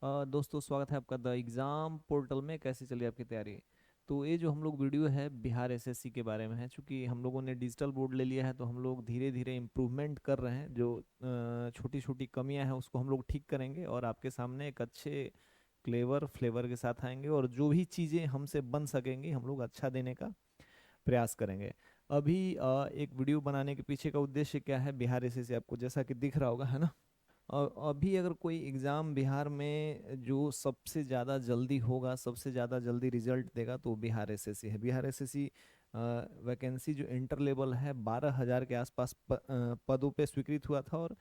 दोस्तों, स्वागत है आपका द एग्ज़ाम पोर्टल में। कैसी चली आपकी तैयारी? तो ये जो हम लोग वीडियो है बिहार एसएससी के बारे में है। चूंकि हम लोगों ने डिजिटल बोर्ड ले लिया है तो हम लोग धीरे धीरे इम्प्रूवमेंट कर रहे हैं। जो छोटी छोटी कमियां हैं उसको हम लोग ठीक करेंगे और आपके सामने एक अच्छे क्लेवर फ्लेवर के साथ आएंगे, और जो भी चीज़ें हमसे बन सकेंगी हम लोग अच्छा देने का प्रयास करेंगे। अभी एक वीडियो बनाने के पीछे का उद्देश्य क्या है, बिहार एसएससी आपको जैसा कि दिख रहा होगा, है ना। और अभी अगर कोई एग्ज़ाम बिहार में जो सबसे ज़्यादा जल्दी होगा, सबसे ज़्यादा जल्दी रिजल्ट देगा, तो बिहार एसएससी है। बिहार एसएससी वैकेंसी जो इंटर लेवल है 12,000 के आसपास पदों पे स्वीकृत हुआ था, और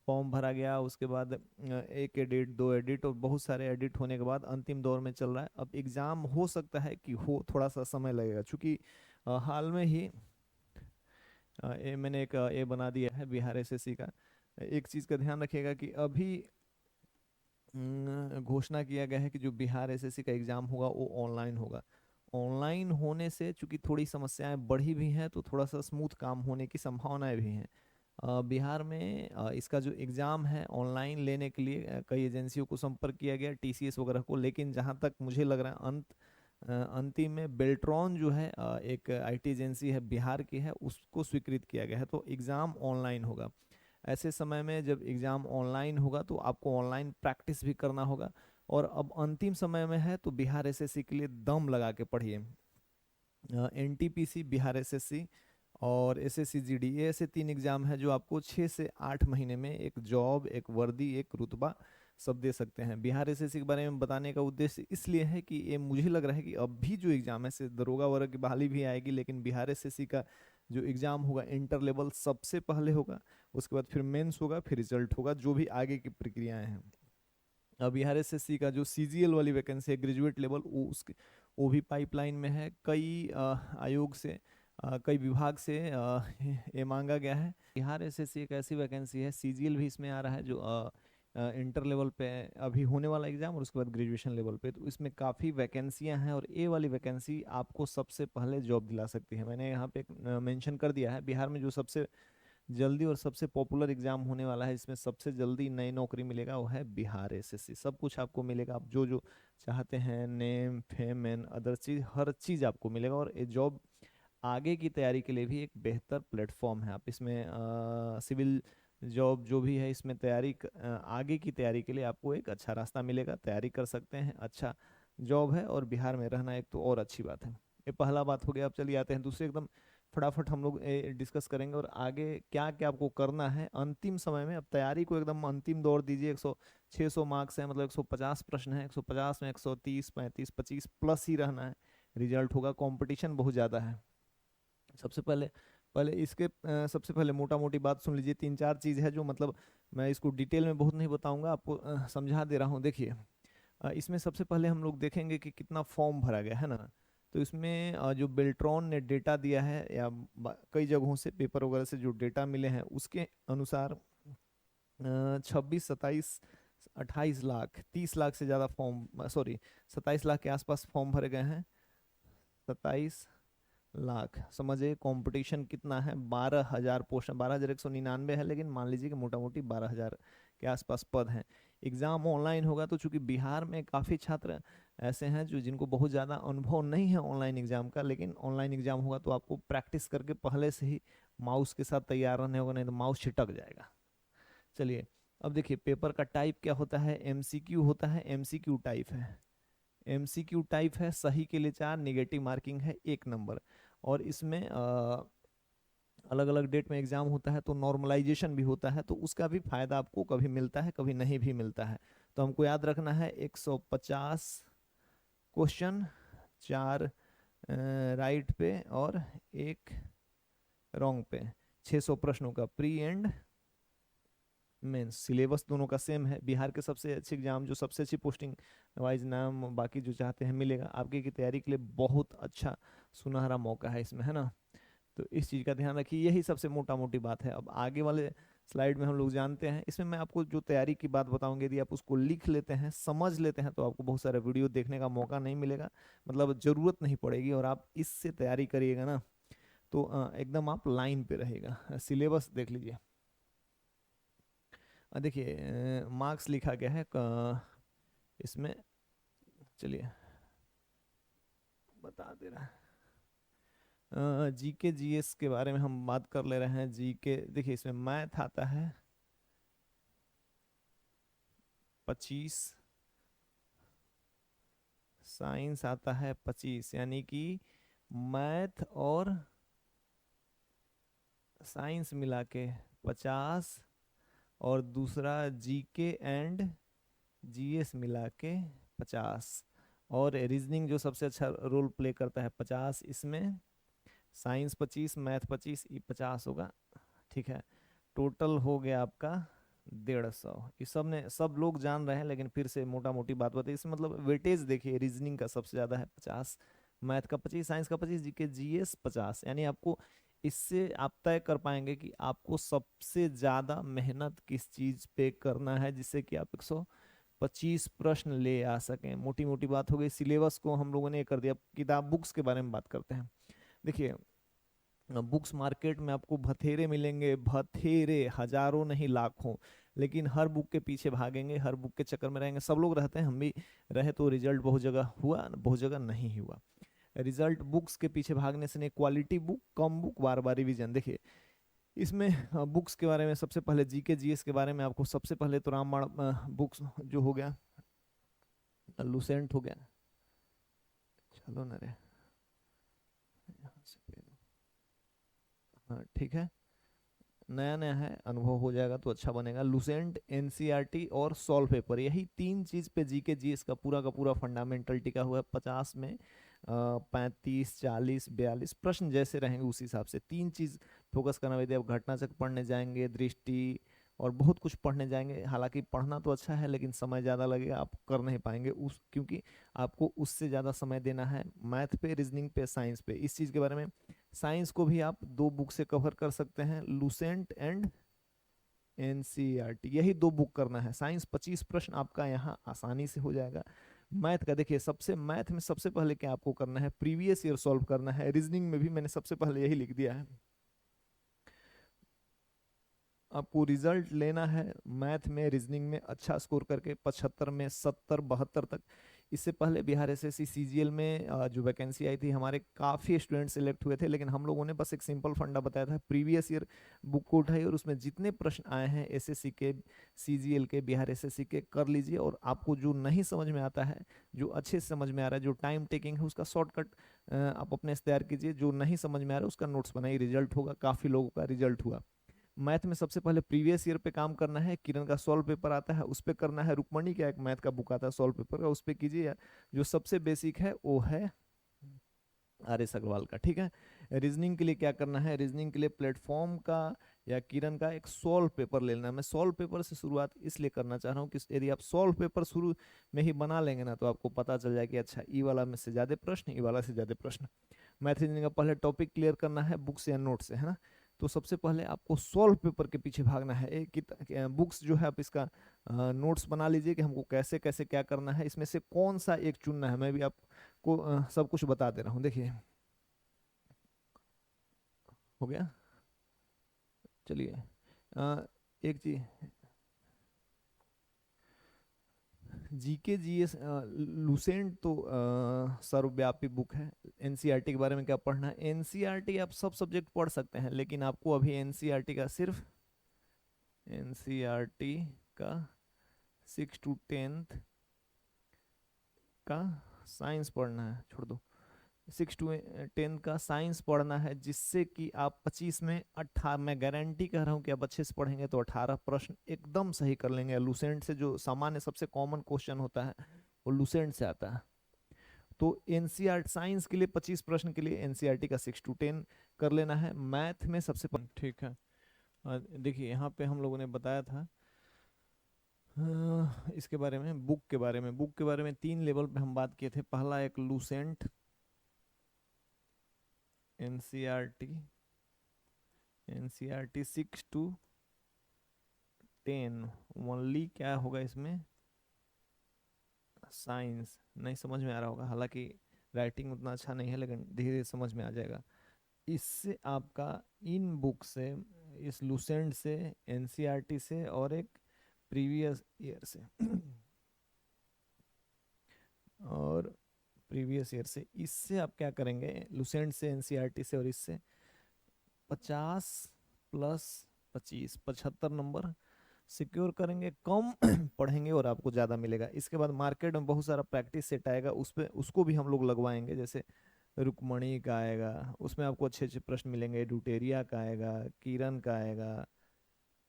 फॉर्म भरा गया। उसके बाद एक एडिट, दो एडिट और बहुत सारे एडिट होने के बाद अंतिम दौर में चल रहा है। अब एग्ज़ाम हो सकता है कि हो थोड़ा सा समय लगेगा, क्योंकि हाल में ही मैंने एक ये बना दिया है बिहार एसएससी का। एक चीज़ का ध्यान रखिएगा कि अभी घोषणा किया गया है कि जो बिहार एसएससी का एग्ज़ाम होगा वो ऑनलाइन होगा। ऑनलाइन होने से चूंकि थोड़ी समस्याएं बढ़ी भी हैं, तो थोड़ा सा स्मूथ काम होने की संभावनाएं भी हैं। बिहार में इसका जो एग्ज़ाम है ऑनलाइन लेने के लिए कई एजेंसियों को संपर्क किया गया, टीसीएस वगैरह को, लेकिन जहां तक मुझे लग रहा है अंतिम में बेल्ट्रॉन जो है एक आईटी एजेंसी है बिहार की है, उसको स्वीकृत किया गया है, तो एग्ज़ाम ऑनलाइन होगा। ऐसे समय में जब एग्ज़ाम ऑनलाइन होगा तो आपको ऑनलाइन प्रैक्टिस भी करना होगा। और अब अंतिम समय में है तो बिहार एसएससी के लिए दम लगा के पढ़िए। एनटीपीसी, बिहार एसएससी और एसएससी जीडी, ये ऐसे तीन एग्जाम है जो आपको 6 से 8 महीने में एक जॉब, एक वर्दी, एक रुतबा सब दे सकते हैं। बिहार एसएससी के बारे में बताने का उद्देश्य इसलिए है कि ये मुझे लग रहा है कि अब भी जो एग्जाम है, से दरोगा वर्ग की बहाली भी आएगी, लेकिन बिहार एसएससी का जो एग्जाम होगा इंटर लेवल सबसे पहले होगा। उसके बाद फिर मेंस होगा, फिर रिजल्ट होगा, जो भी आगे की प्रक्रियाएं हैं। अब बिहार एसएससी का जो सीजीएल वाली वैकेंसी है ग्रेजुएट लेवल, वो भी पाइपलाइन में है। कई आयोग से कई विभाग से ये मांगा गया है। बिहार एसएससी एक ऐसी वैकेंसी है, सीजीएल भी इसमें आ रहा है, जो इंटर लेवल पे अभी होने वाला एग्जाम, और उसके बाद ग्रेजुएशन लेवल पे। तो इसमें काफ़ी वैकेंसियां हैं, और ए वाली वैकेंसी आपको सबसे पहले जॉब दिला सकती है। मैंने यहाँ पे मेंशन कर दिया है, बिहार में जो सबसे जल्दी और सबसे पॉपुलर एग्जाम होने वाला है, इसमें सबसे जल्दी नई नौकरी मिलेगा, वो है बिहार एसएससी। सब कुछ आपको मिलेगा, आप जो जो चाहते हैं, नेम फेम एंड अदर चीज, हर चीज आपको मिलेगा। और ये जॉब आगे की तैयारी के लिए भी एक बेहतर प्लेटफॉर्म है। आप इसमें सिविल जॉब जो भी है, इसमें आगे की तैयारी के लिए आपको एक अच्छा रास्ता मिलेगा, तैयारी कर सकते हैं। अच्छा जॉब है, और बिहार में रहना एक तो और अच्छी बात है। ये पहला बात हो गया। अब चलिए आते हैं दूसरे, एकदम फटाफट हम लोग डिस्कस करेंगे और आगे क्या क्या आपको करना है अंतिम समय में। अब तैयारी को एकदम अंतिम दौर दीजिए। 600 मार्क्स है, मतलब 150 प्रश्न है। 150 में 130, 35, 25 प्लस ही रहना है। रिजल्ट होगा, कंपटीशन बहुत ज़्यादा है। सबसे पहले पहले इसके सबसे पहले मोटा मोटी बात सुन लीजिए। तीन चार चीज़ है जो, मतलब मैं इसको डिटेल में बहुत नहीं बताऊंगा, आपको समझा दे रहा हूँ। देखिए, इसमें सबसे पहले हम लोग देखेंगे कि कितना फॉर्म भरा गया है ना। तो इसमें जो बेल्ट्रॉन ने डेटा दिया है, या कई जगहों से पेपर वगैरह से जो डेटा मिले हैं, उसके अनुसार 26, 27, 28 लाख, 30 लाख से ज़्यादा फॉर्म, सॉरी, 27 लाख के आसपास फॉर्म भरे गए हैं। 27 लाख, समझिए कंपटीशन कितना है। 12,000 पोस्ट, 12,199 है, लेकिन मान लीजिए कि मोटा मोटी 12,000 के आसपास पद हैं। एग्ज़ाम ऑनलाइन होगा, तो चूंकि बिहार में काफ़ी छात्र ऐसे हैं जो जिनको बहुत ज़्यादा अनुभव नहीं है ऑनलाइन एग्ज़ाम का, लेकिन ऑनलाइन एग्ज़ाम होगा तो आपको प्रैक्टिस करके पहले से ही माउस के साथ तैयार रहने होगा, नहीं तो माउस छिटक जाएगा। चलिए, अब देखिए पेपर का टाइप क्या होता है। एमसीक्यू होता है, एमसीक्यू टाइप है। एमसीक्यू टाइप है, सही के लिए 4, निगेटिव मार्किंग है 1 नंबर। और इसमें अलग अलग डेट में एग्जाम होता है, तो नॉर्मलाइजेशन भी होता है, तो उसका भी फायदा आपको कभी मिलता है, कभी नहीं भी मिलता है। तो हमको याद रखना है 150 क्वेश्चन, 4 राइट पे और 1 रॉन्ग पे, 600 प्रश्नों का प्री एंड मेंस। सिलेबस दोनों का सेम है। बिहार के सबसे अच्छे एग्जाम, जो सबसे अच्छी पोस्टिंग वाइज नाम बाकी जो चाहते हैं मिलेगा। आपके की तैयारी के लिए बहुत अच्छा सुनहरा मौका है इसमें, है ना। तो इस चीज़ का ध्यान रखिए, यही सबसे मोटा मोटी बात है। अब आगे वाले स्लाइड में हम लोग जानते हैं। इसमें मैं आपको जो तैयारी की बात बताऊंगी, यदि आप उसको लिख लेते हैं, समझ लेते हैं, तो आपको बहुत सारे वीडियो देखने का मौका नहीं मिलेगा, मतलब ज़रूरत नहीं पड़ेगी, और आप इससे तैयारी करिएगा ना, तो एकदम आप लाइन पे रहेगा। सिलेबस देख लीजिए। देखिए, मार्क्स लिखा गया है इसमें चलिए बता दे रहा है। जीके जीएस के बारे में हम बात कर ले रहे हैं। जीके देखिए, इसमें मैथ आता है 25, साइंस आता है 25, यानी कि मैथ और साइंस मिला के 50, और दूसरा जीके एंड जीएस मिला के 50, और रीजनिंग जो सबसे अच्छा रोल प्ले करता है 50 इसमें, साइंस 25, मैथ 25, ये 50 होगा। ठीक है, टोटल हो गया आपका 150। ये सब लोग जान रहे हैं, लेकिन फिर से मोटा मोटी बात बताइए, इसमें मतलब वेटेज देखिए, रीजनिंग का सबसे ज्यादा है 50, मैथ का 25, साइंस का 25, जीके जीएस 50। यानी आपको इससे आप तय कर पाएंगे कि आपको सबसे ज्यादा मेहनत किस चीज पे करना है, जिससे कि आप 125 प्रश्न ले आ सकें। मोटी मोटी बात हो गई। सिलेबस को हम लोगों ने कर दिया। किताब बुक्स के बारे में बात करते हैं। देखिए, बुक्स मार्केट में आपको बथेरे मिलेंगे, बथेरे, हजारों नहीं लाखों, लेकिन हर बुक के पीछे भागेंगे, हर बुक के चक्कर में रहेंगे। सब लोग रहते हैं, हम भी रहे, तो रिजल्ट बहुत जगह हुआ, बहुत जगह नहीं हुआ। रिजल्ट बुक्स के पीछे भागने से नहीं, क्वालिटी बुक, कम बुक, बार बार रिवीजन। देखिए, इसमें बुक्स के बारे में सबसे पहले जीके जीएस के बारे में आपको सबसे पहले तो रामबाण बुक्स जो हो गया, लूसेंट हो गया, चलो ना रे, यहाँ से हाँ ठीक है, नया नया है, अनुभव हो जाएगा तो अच्छा बनेगा। लुसेंट, एनसीईआरटी और सॉल्व पेपर, यही तीन चीज पे जीके जीएस का पूरा फंडामेंटल टिका हुआ है। 50 में 35, 40, 42 प्रश्न जैसे रहेंगे उस हिसाब से तीन चीज फोकस करना। यदि आप घटना चक्र पढ़ने जाएंगे, दृष्टि और बहुत कुछ पढ़ने जाएंगे, हालांकि पढ़ना तो अच्छा है, लेकिन समय ज़्यादा लगेगा, आप कर नहीं पाएंगे उस, क्योंकि आपको उससे ज़्यादा समय देना है मैथ पे, रीजनिंग पे, साइंस पे। इस चीज़ के बारे में, साइंस को भी आप दो बुक से कवर कर सकते हैं, लुसेंट एंड एनसीईआरटी, यही दो बुक करना है। साइंस 25 प्रश्न आपका यहाँ आसानी से हो जाएगा। मैथ का देखिए, मैथ में सबसे पहले क्या आपको करना है, प्रीवियस ईयर सॉल्व करना है। रीजनिंग में भी मैंने सबसे पहले यही लिख दिया है, आपको रिजल्ट लेना है मैथ में, रीजनिंग में अच्छा स्कोर करके 75 में 70, 72 तक। इससे पहले बिहार एसएससी सीजीएल में जो वैकेंसी आई थी, हमारे काफ़ी स्टूडेंट सिलेक्ट हुए थे, लेकिन हम लोगों ने बस एक सिंपल फंडा बताया था, प्रीवियस ईयर बुक को उठाई और उसमें जितने प्रश्न आए हैं एसएससी के, सीजीएल के, बिहार एसएससी के, कर लीजिए। और आपको जो नहीं समझ में आता है, जो अच्छे से समझ में आ रहा है, जो टाइम टेकिंग है, उसका शॉर्टकट आप अपने से तैयार कीजिए। जो नहीं समझ में आ रहा है उसका नोट्स बनाइए, रिजल्ट होगा। काफ़ी लोगों का रिजल्ट हुआ। मैथ में सबसे पहले प्रीवियस ईयर पे काम करना है। किरण का सॉल्व पेपर आता है, उस पे करना है। रुक्मणी का एक मैथ का बुक आता है सॉल्व पेपर का, उस पे कीजिए। जो सबसे बेसिक है वो है आर एस अग्रवाल का। ठीक है, रीजनिंग के लिए क्या करना है, रीजनिंग के लिए प्लेटफॉर्म का या किरण का एक सॉल्व पेपर ले लेना है। मैं सॉल्व पेपर से शुरुआत इसलिए करना चाह रहा हूँ कि यदि आप सॉल्व पेपर शुरू में ही बना लेंगे ना, तो आपको पता चल जाए कि अच्छा, ई वाला में से ज्यादा प्रश्न, ई वाला से ज्यादा प्रश्न। मैथ रीजनिंग का पहले टॉपिक क्लियर करना है बुक से या नोट से, है ना। तो सबसे पहले आपको सॉल्व पेपर के पीछे भागना है। एक बुक्स जो है आप इसका नोट्स बना लीजिए कि हमको कैसे कैसे क्या करना है, इसमें से कौन सा एक चुनना है। मैं भी आपको सब कुछ बता दे रहा हूँ। देखिए, हो गया, चलिए एक चीज, जीके जीएस लुसेंट तो सर्वव्यापी बुक है। एनसीईआरटी के बारे में क्या पढ़ना है, एनसीईआरटी आप सब सब्जेक्ट पढ़ सकते हैं, लेकिन आपको अभी एनसीईआरटी का सिर्फ, एनसीईआरटी का 6 to 10 का साइंस पढ़ना है, छोड़ दो। 6 to 10 का साइंस पढ़ना है, जिससे कि आप 25 में 18, मैं गारंटी कह रहा हूँ कि आप अच्छे से पढ़ेंगे तो 18 प्रश्न एकदम सही कर लेंगे। लुसेंट से जो सामान्य सबसे कॉमन क्वेश्चन होता है वो लुसेंट से आता है। तो एनसीईआर साइंस के लिए 25 प्रश्न के लिए एनसीईआरटी का 6 to 10 कर लेना है। मैथ में सबसे ठीक है, देखिए यहाँ पे हम लोगों ने बताया था इसके बारे में, बुक के बारे में 3 लेवल पे हम बात किए थे। पहला एक Lucent NCERT, NCERT 6 to 10 only. क्या होगा इसमें, साइंस नहीं समझ में आ रहा होगा, हालांकि राइटिंग उतना अच्छा नहीं है, लेकिन धीरे धीरे समझ में आ जाएगा। इससे आपका इन बुक से, इस लुसेंट से, एनसीईआरटी से और एक प्रीवियस ईयर से प्रीवियस ईयर से। इससे आप क्या करेंगे, लुसेंट से, एनसीईआरटी से और इससे 50 + 25 75 नंबर सिक्योर करेंगे। कम पढ़ेंगे और आपको ज़्यादा मिलेगा। इसके बाद मार्केट में बहुत सारा प्रैक्टिस सेट आएगा, उस पे उसको भी हम लोग लगवाएंगे। जैसे रुक्मणी का आएगा, उसमें आपको अच्छे अच्छे प्रश्न मिलेंगे। ड्यूटेरिया का आएगा, किरण का आएगा,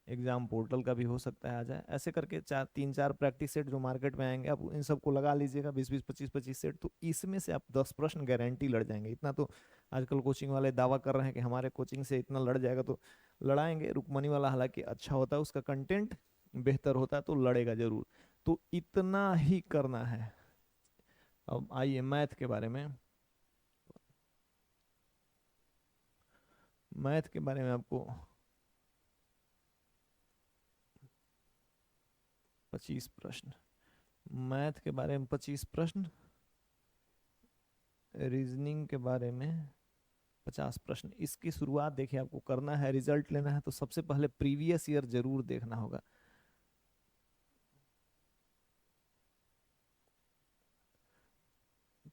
एग्जाम पोर्टल का भी हो सकता है आ जाए। ऐसे करके 3 4 प्रैक्टिस सेट जो मार्केट में आएंगे, आप इन सबको लगा लीजिएगा, 20 20 25 25 सेट। तो इसमें से आप 10 प्रश्न गारंटी लड़ जाएंगे। इतना तो आजकल कोचिंग वाले दावा कर रहे हैं कि हमारे कोचिंग से इतना लड़ जाएगा, तो लड़ाएंगे। रुक्मणी वाला हालांकि अच्छा होता है, उसका कंटेंट बेहतर होता है, तो लड़ेगा जरूर। तो इतना ही करना है। अब आइए मैथ के बारे में। मैथ के बारे में आपको 25 प्रश्न, मैथ के बारे में 25 प्रश्न, रीजनिंग के बारे में 50 प्रश्न। इसकी शुरुआत देखिए, आपको करना है, रिजल्ट लेना है, तो सबसे पहले प्रीवियस ईयर जरूर देखना होगा।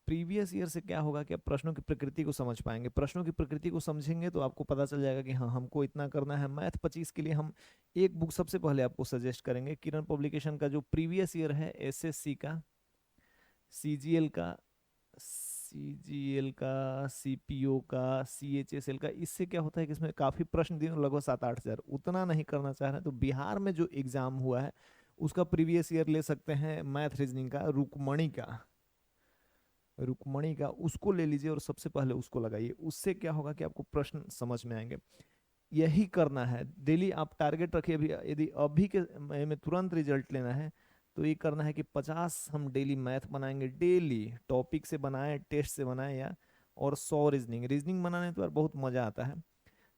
प्रीवियस ईयर से क्या होगा कि आप प्रश्नों की प्रकृति को समझ पाएंगे। प्रश्नों की प्रकृति को समझेंगे तो आपको पता चल जाएगा कि हाँ, हमको इतना करना है। मैथ 25 के लिए हम एक बुक सबसे पहले आपको सजेस्ट करेंगे, किरण पब्लिकेशन का जो प्रीवियस ईयर है एसएससी का, सीजीएल का, सीपीओ का, सीएचएसएल का। इससे क्या होता है कि इसमें काफी प्रश्न दिए, लगभग 7 8 हजार। उतना नहीं करना चाह रहे हैं तो बिहार में जो एग्जाम हुआ है उसका प्रीवियस ईयर ले सकते हैं। मैथ रीजनिंग का रुक्मणी का, रुक्मणी का उसको ले लीजिए और सबसे पहले उसको लगाइए। उससे क्या होगा कि आपको प्रश्न समझ में आएंगे। यही करना है डेली। आप टारगेट रखिए, अभी यदि अभी के में तुरंत रिजल्ट लेना है तो ये करना है कि 50 हम डेली मैथ बनाएंगे। डेली टॉपिक से बनाए, टेस्ट से बनाए, या और 100 रीजनिंग। रीजनिंग बनाने तो यार बहुत मजा आता है,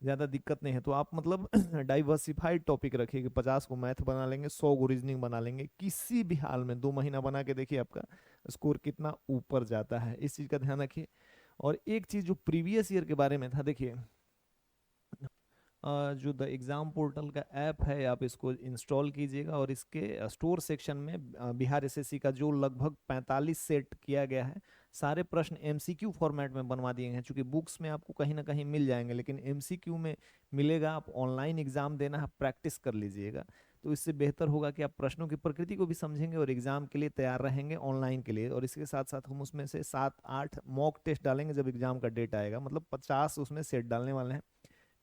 ज़्यादा दिक्कत नहीं है। तो आप मतलब डाइवर्सिफाइड टॉपिक रखिए कि 50 को मैथ बना लेंगे, 100 को रीजनिंग बना लेंगे। किसी भी हाल में 2 महीना बना के देखिए आपका स्कोर कितना ऊपर जाता है। इस चीज़ का ध्यान रखिए। और एक चीज़ जो प्रीवियस ईयर के बारे में था, देखिए जो द एग्ज़ाम पोर्टल का ऐप है, आप इसको इंस्टॉल कीजिएगा और इसके स्टोर सेक्शन में बिहार एसएससी का जो लगभग 45 सेट किया गया है, सारे प्रश्न एमसीक्यू फॉर्मेट में बनवा दिए हैं। चूंकि बुक्स में आपको कहीं ना कहीं मिल जाएंगे, लेकिन एमसीक्यू में मिलेगा। आप ऑनलाइन एग्जाम देना है, प्रैक्टिस कर लीजिएगा। तो इससे बेहतर होगा कि आप प्रश्नों की प्रकृति को भी समझेंगे और एग्जाम के लिए तैयार रहेंगे ऑनलाइन के लिए। और इसके साथ साथ हम उसमें से 7 8 मॉक टेस्ट डालेंगे जब एग्जाम का डेट आएगा। मतलब 50 उसमें सेट डालने वाले हैं।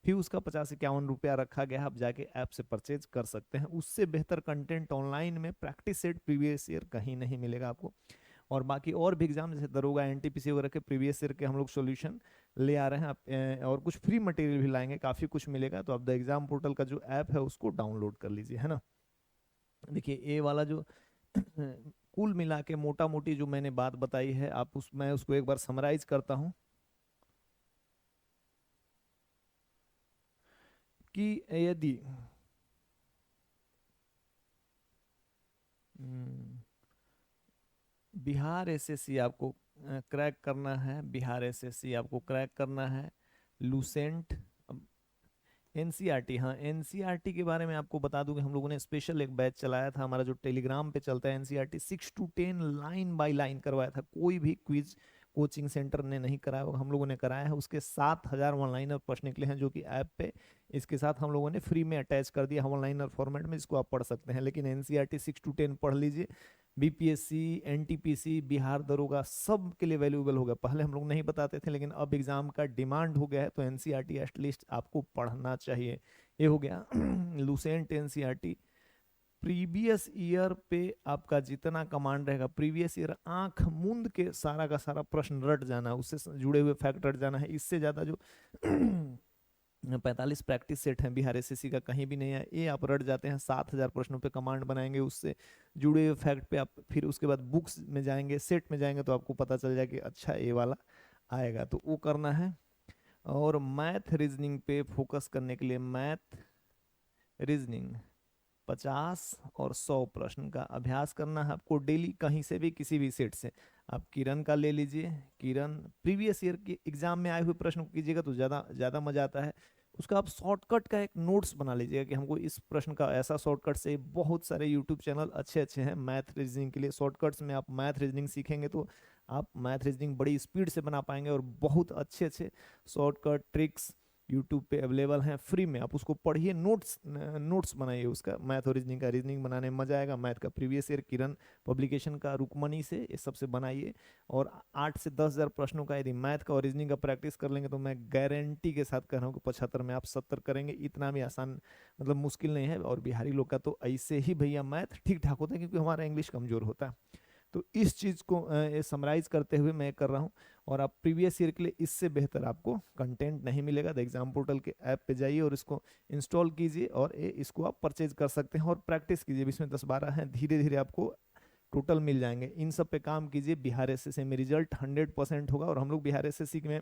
फिर उसका 50 51 रुपया रखा गया है, आप जाके ऐप से परचेज कर सकते हैं। उससे बेहतर कंटेंट ऑनलाइन में प्रैक्टिस सेट प्रीवियस ईयर कहीं नहीं मिलेगा आपको। और बाकी और भी एग्जाम जैसे दरोगा, एनटीपीसी वगैरह के प्रीवियस ईयर के हम लोग सॉल्यूशन ले आ रहे हैं। आप और कुछ फ्री मटेरियल भी लाएंगे, काफ़ी कुछ मिलेगा। तो आप द एग्जाम पोर्टल का जो ऐप है उसको डाउनलोड कर लीजिए, है ना। देखिए ये वाला जो कुल मिला के मोटा मोटी जो मैंने बात बताई है, आप मैं उसको एक बार समराइज करता हूँ कि यदि हम्म, बिहार एसएससी आपको क्रैक करना है, बिहार एसएससी आपको क्रैक करना है, लूसेंट, एनसीईआरटी। हाँ, एनसीईआरटी के बारे में आपको बता दूं कि हम लोगों ने स्पेशल एक बैच चलाया था, हमारा जो टेलीग्राम पे चलता है। NCERT 6 to 10 line by line करवाया था। कोई भी क्विज कोचिंग सेंटर ने नहीं कराया, हम लोगों ने कराया है। उसके 7 हजार वन लाइनर प्रश्न निकले हैं जो कि ऐप पे इसके साथ हम लोगों ने फ्री में अटैच कर दिया वन लाइनर फॉर्मेट में, जिसको आप पढ़ सकते हैं। लेकिन एनसीईआरटी 6 to 10 पढ़ लीजिए। बीपीएससी, एनटीपीसी, बिहार दरोगा सब के लिए वैल्यूएबल हो गया। पहले हम लोग नहीं बताते थे, लेकिन अब एग्जाम का डिमांड हो गया है, तो एनसीईआरटी एटलीस्ट आपको पढ़ना चाहिए। ये हो गया लूसेंट एनसीईआरटी। प्रीवियस ईयर पे आपका जितना कमांड रहेगा, प्रीवियस ईयर आंख मूंद के सारा का सारा प्रश्न रट जाना, उससे जुड़े हुए फैक्ट रट जाना है। इससे ज्यादा जो 45 प्रैक्टिस सेट हैं बिहार एसएससी का कहीं भी नहीं है। ये आप रट जाते हैं, 7 हजार प्रश्नों पे कमांड बनाएंगे, उससे जुड़े हुए फैक्ट पे आप फिर उसके बाद बुक्स में जाएंगे, सेट में जाएंगे, तो आपको पता चल जाए कि अच्छा ये वाला आएगा, तो वो करना है। और मैथ रीजनिंग पे फोकस करने के लिए मैथ रीजनिंग 50 और 100 प्रश्न का अभ्यास करना है आपको डेली, कहीं से भी किसी भी सेट से। आप किरण का ले लीजिए, किरण प्रीवियस ईयर के एग्जाम में आए हुए प्रश्न को कीजिएगा तो ज़्यादा ज़्यादा मजा आता है। उसका आप शॉर्टकट का एक नोट्स बना लीजिएगा कि हमको इस प्रश्न का ऐसा शॉर्टकट से। बहुत सारे यूट्यूब चैनल अच्छे अच्छे हैं मैथ रीजनिंग के लिए। शॉर्टकट्स में आप मैथ रीजनिंग सीखेंगे तो आप मैथ रीजनिंग बड़ी स्पीड से बना पाएंगे, और बहुत अच्छे अच्छे शॉर्टकट ट्रिक्स यूट्यूब पे अवेलेबल हैं फ्री में। आप उसको पढ़िए, नोट्स नोट्स बनाइए उसका, मैथ और रीजनिंग का। रीजनिंग बनाने में मजा आएगा। मैथ का प्रीवियस ईयर किरण पब्लिकेशन का रुकमणी से ये सबसे बनाइए, और 8 से 10 हज़ार प्रश्नों का यदि मैथ का और रीजनिंग का प्रैक्टिस कर लेंगे तो मैं गारंटी के साथ कह रहा हूँ कि 75 में आप 70 करेंगे। इतना भी आसान मतलब मुश्किल नहीं है। और बिहारी लोग का तो ऐसे ही भैया मैथ ठीक ठाक होता है, क्योंकि हमारा इंग्लिश कमजोर होता है। तो इस चीज़ को समराइज करते हुए मैं कर रहा हूँ। और आप प्रीवियस ईयर के लिए इससे बेहतर आपको कंटेंट नहीं मिलेगा। द एग्जाम पोर्टल के ऐप पे जाइए और इसको इंस्टॉल कीजिए, और इसको आप परचेज कर सकते हैं और प्रैक्टिस कीजिए। इसमें 10-12 हैं, धीरे धीरे आपको टोटल मिल जाएंगे। इन सब पे काम कीजिए, बिहार एसएससी में रिजल्ट 100% होगा। और हम लोग बिहार एसएससी में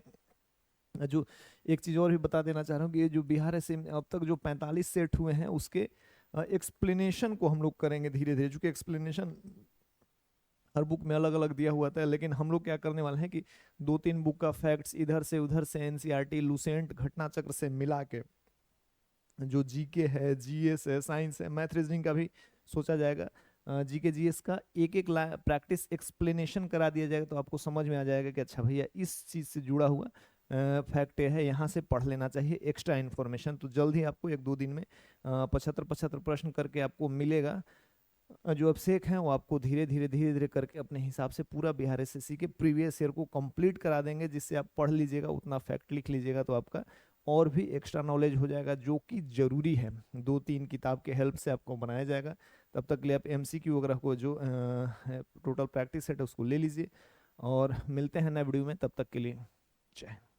जो एक चीज़ और भी बता देना चाह रहा हूँ कि ये जो बिहार एसएससी अब तक जो 45 सेट हुए हैं उसके एक्सप्लेनेशन को हम लोग करेंगे धीरे धीरे, चूंकि एक्सप्लेनेशन हर बुक में अलग अलग दिया हुआ था। लेकिन हम लोग क्या करने वाले हैं कि 2-3 बुक का फैक्ट्स इधर से उधर से, एनसीईआरटी लूसेंट घटना चक्र से मिला के, जो जीके है, जीएस है, साइंस है, मैथ रीजनिंग का भी सोचा जाएगा। जीके जीएस का एक एक प्रैक्टिस एक्सप्लेनेशन करा दिया जाएगा, तो आपको समझ में आ जाएगा कि अच्छा भैया इस चीज़ से जुड़ा हुआ फैक्ट है, यहाँ से पढ़ लेना चाहिए एक्स्ट्रा इन्फॉर्मेशन। तो जल्द ही आपको 1-2 दिन में 75 प्रश्न करके आपको मिलेगा। जो अभिषेक हैं वो आपको धीरे धीरे करके अपने हिसाब से पूरा बिहार एसएससी के प्रीवियस ईयर को कंप्लीट करा देंगे, जिससे आप पढ़ लीजिएगा, उतना फैक्ट लिख लीजिएगा तो आपका और भी एक्स्ट्रा नॉलेज हो जाएगा, जो कि जरूरी है। 2-3 किताब के हेल्प से आपको बनाया जाएगा। तब तक के लिए आप एमसीक्यू वगैरह को जो टोटल प्रैक्टिस सेट है उसको ले लीजिए, और मिलते हैं नए वीडियो में। तब तक के लिए जय हिंद।